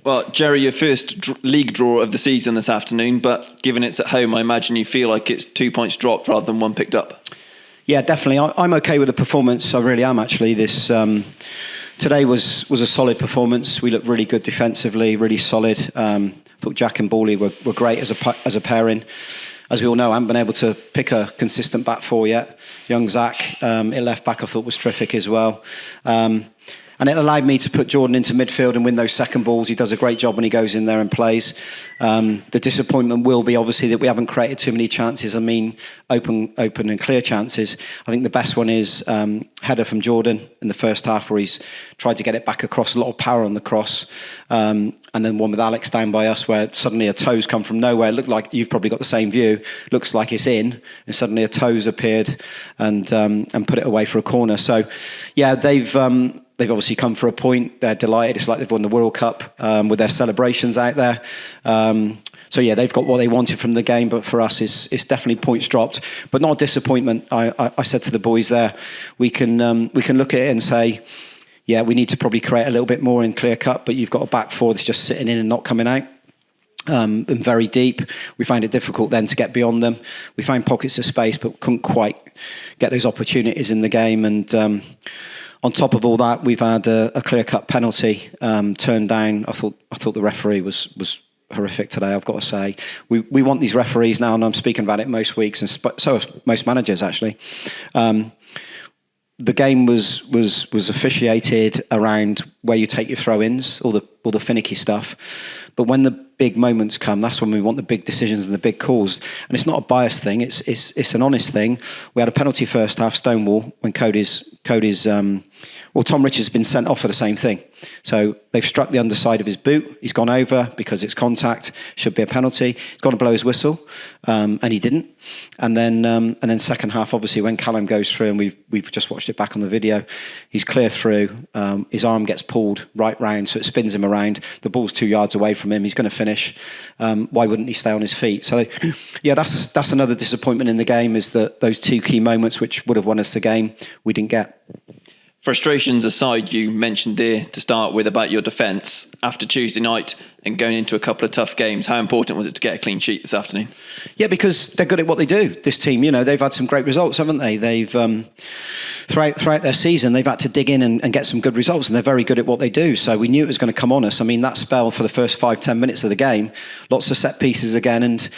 Well, Jerry, your first league draw of the season this afternoon, but given it's at home, I imagine you feel like it's 2 points dropped rather than one picked up. Yeah, definitely. I'm okay with the performance. I really am, actually. Today was a solid performance. We looked really good defensively, really solid. I thought Jack and Bawley were great as a pairing. As we all know, I haven't been able to pick a consistent back four yet. Young Zach at left back I thought was terrific as well. And it allowed me to put Jordan into midfield and win those second balls. He does a great job when he goes in there and plays. The disappointment will be obviously that we haven't created too many chances. I mean, open and clear chances. I think the best one is header from Jordan in the first half where he's tried to get it back across, a lot of power on the cross. And then one with Alex down by us where suddenly a toe's come from nowhere. It looked like, you've probably got the same view, looks like it's in, and suddenly a toe's appeared and put it away for a corner. So, yeah, they've obviously come for a point. They're delighted. It's like they've won the World Cup with their celebrations out there. So yeah, they've got what they wanted from the game. But for us, it's definitely points dropped, but not a disappointment. I said to the boys there, we can look at it and say, yeah, we need to probably create a little bit more in clear cut. But you've got a back four that's just sitting in and not coming out. And very deep. We find it difficult then to get beyond them. We found pockets of space, but couldn't quite get those opportunities in the game. And on top of all that, we've had a clear-cut penalty turned down. I thought the referee was horrific today, I've got to say. We want these referees now, and I'm speaking about it most weeks, and so are most managers, actually. The game was officiated around where you take your throw-ins, all the finicky stuff. But when the big moments come, that's when we want the big decisions and the big calls. And it's not a biased thing; it's an honest thing. We had a penalty first half, Stonewall, when Cody's Tom Richards has been sent off for the same thing. So they've struck the underside of his boot. He's gone over because it's contact. Should be a penalty. He's gone to blow his whistle, and he didn't. And then second half, obviously, when Callum goes through, and we've just watched it back on the video, he's clear through. His arm gets pulled right round, so it spins him around. The ball's 2 yards away from him. He's going to finish. Why wouldn't he stay on his feet? So yeah, that's another disappointment in the game, is that those two key moments which would have won us the game, we didn't get. Frustrations aside, you mentioned there to start with about your defence after Tuesday night and going into a couple of tough games. How important was it to get a clean sheet this afternoon? Yeah, because they're good at what they do, this team. You know, they've had some great results, haven't they? They've throughout their season, they've had to dig in and get some good results, and they're very good at what they do. So we knew it was going to come on us. I mean, that spell for the first 5-10 minutes of the game, lots of set pieces again, and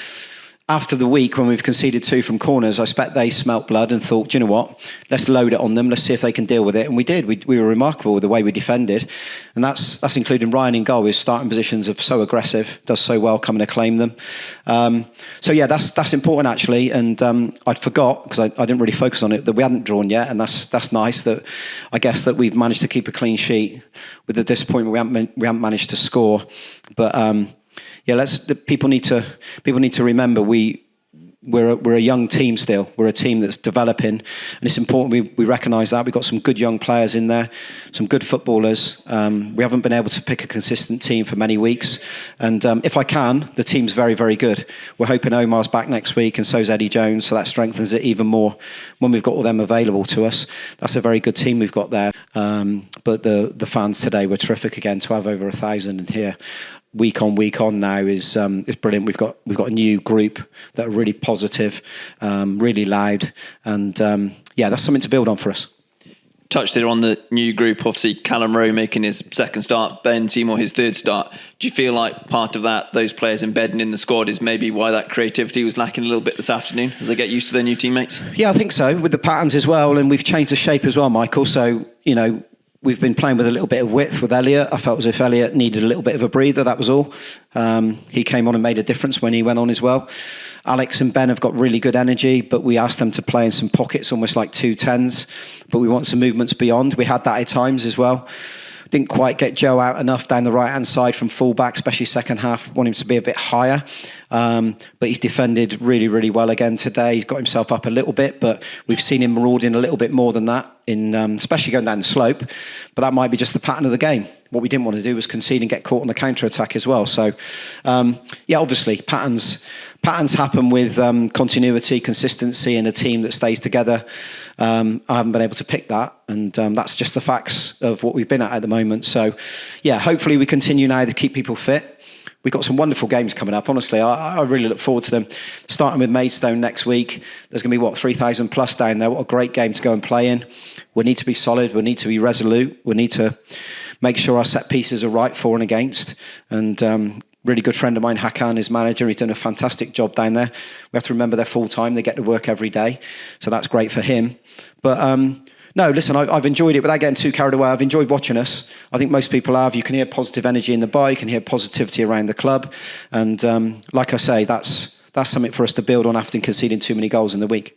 after the week when we've conceded 2 from corners, I expect they smelt blood and thought, do you know what, let's load it on them, let's see if they can deal with it. And we did. We were remarkable with the way we defended. And that's including Ryan in goal. His starting positions are so aggressive, does so well coming to claim them. So yeah, that's important actually. And I'd forgot, because I didn't really focus on it, that we hadn't drawn yet. And that's nice, that I guess that we've managed to keep a clean sheet with the disappointment we haven't managed to score. But yeah, people need to remember we're a young team still. We're a team that's developing, and it's important we recognise that. We've got some good young players in there, some good footballers. We haven't been able to pick a consistent team for many weeks, and if I can, the team's very, very good. We're hoping Omar's back next week, and so's Eddie Jones, so that strengthens it even more when we've got all them available to us. That's a very good team we've got there. But the fans today were terrific again. To have over 1,000 in here week on now is brilliant. We've got a new group that are really positive, really loud, and yeah, that's something to build on for us. Touched there on the new group, obviously Callum Rowe making his second start, Ben Seymour his third start. Do you feel like part of that, those players embedding in the squad, is maybe why that creativity was lacking a little bit this afternoon as they get used to their new teammates? Yeah, I think so, with the patterns as well, and we've changed the shape as well, Michael. So, you know, we've been playing with a little bit of width with Elliot. I felt as if Elliot needed a little bit of a breather, that was all. He came on and made a difference when he went on as well. Alex and Ben have got really good energy, but we asked them to play in some pockets, almost like 2-10s. But we want some movements beyond. We had that at times as well. Didn't quite get Joe out enough down the right-hand side from full-back, especially second half. Want him to be a bit higher. But he's defended really, really well again today. He's got himself up a little bit, but we've seen him marauding a little bit more than that, especially going down the slope. But that might be just the pattern of the game. what we didn't want to do was concede and get caught on the counter attack as well. So, obviously patterns happen with continuity, consistency, and a team that stays together. I haven't been able to pick that, and that's just the facts of what we've been at the moment. So, hopefully we continue now to keep people fit. We've got some wonderful games coming up. Honestly, I really look forward to them. Starting with Maidstone next week. There's going to be, 3,000 plus down there. What a great game to go and play in. We need to be solid. We need to be resolute. We need to make sure our set pieces are right for and against. And really good friend of mine, Hakan, is manager. He's done a fantastic job down there. We have to remember they're full-time. They get to work every day. So that's great for him. But no, listen, I've enjoyed it without getting too carried away. I've enjoyed watching us. I think most people have. You can hear positive energy in the bar. You can hear positivity around the club. And like I say, that's something for us to build on after conceding too many goals in the week.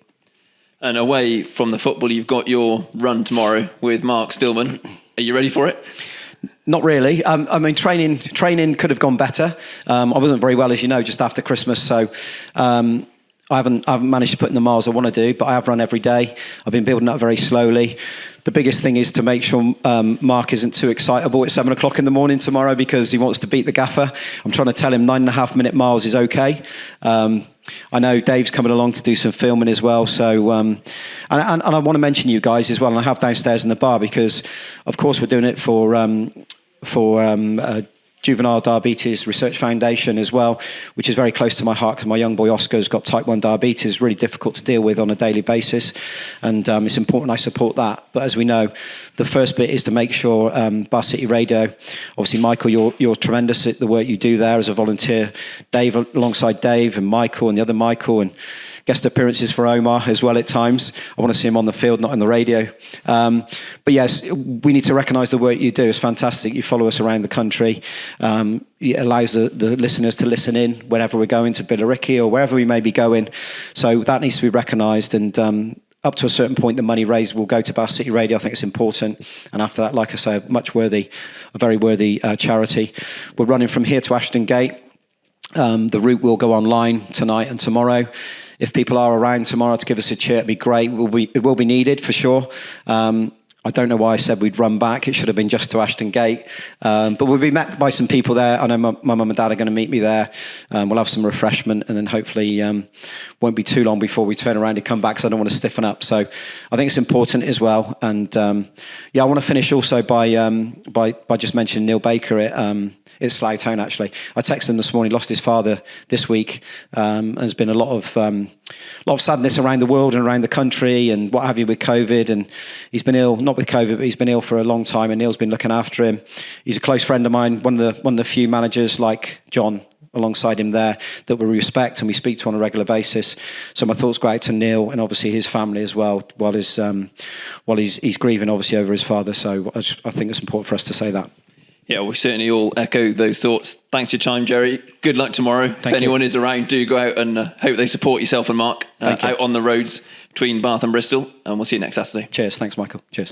And away from the football, you've got your run tomorrow with Mark Stillman. Are you ready for it? Not really. Training could have gone better. I wasn't very well, as you know, just after Christmas. So I haven't managed to put in the miles I want to do, but I have run every day. I've been building up very slowly. The biggest thing is to make sure Mark isn't too excitable at 7 o'clock in the morning tomorrow because he wants to beat the gaffer. I'm trying to tell him 9.5-minute miles is okay. I know Dave's coming along to do some filming as well. So, and I want to mention you guys as well, and I have downstairs in the bar because, of course, we're doing it for Juvenile Diabetes Research Foundation as well, which is very close to my heart because my young boy Oscar's got type 1 diabetes, really difficult to deal with on a daily basis. And it's important I support that. But as we know, the first bit is to make sure Bar City Radio, obviously Michael, you're tremendous at the work you do there as a volunteer. Dave, alongside Dave and Michael and the other Michael, and guest appearances for Omar as well at times. I want to see him on the field, not on the radio. But yes, we need to recognise the work you do. It's fantastic. You follow us around the country. It allows the listeners to listen in whenever we're going to Billericay or wherever we may be going. So that needs to be recognised. And up to a certain point, the money raised will go to Bar City Radio. I think it's important. And after that, like I say, a very worthy charity. We're running from here to Ashton Gate. The route will go online tonight and tomorrow. If people are around tomorrow to give us a cheer, it'd be great. It will be needed for sure. I don't know why I said we'd run back. It should have been just to Ashton Gate. But we'll be met by some people there. I know my mum and dad are going to meet me there. We'll have some refreshment and then hopefully won't be too long before we turn around and come back because I don't want to stiffen up. So I think it's important as well. And I want to finish also by just mentioning Neil Baker at Slough Town, actually. I texted him this morning, lost his father this week. There's been a lot of sadness around the world and around the country and what have you with COVID. And he's been ill, not with COVID, but he's been ill for a long time. And Neil's been looking after him. He's a close friend of mine, one of the few managers like John alongside him there that we respect and we speak to on a regular basis. So my thoughts go out to Neil and obviously his family as well, while he's grieving obviously over his father. So I think it's important for us to say that. Yeah, we certainly all echo those thoughts. Thanks for your time, Jerry. Good luck tomorrow. If anyone is around, do go out and hope they support yourself and Mark out on the roads between Bath and Bristol. And we'll see you next Saturday. Cheers. Thanks, Michael. Cheers.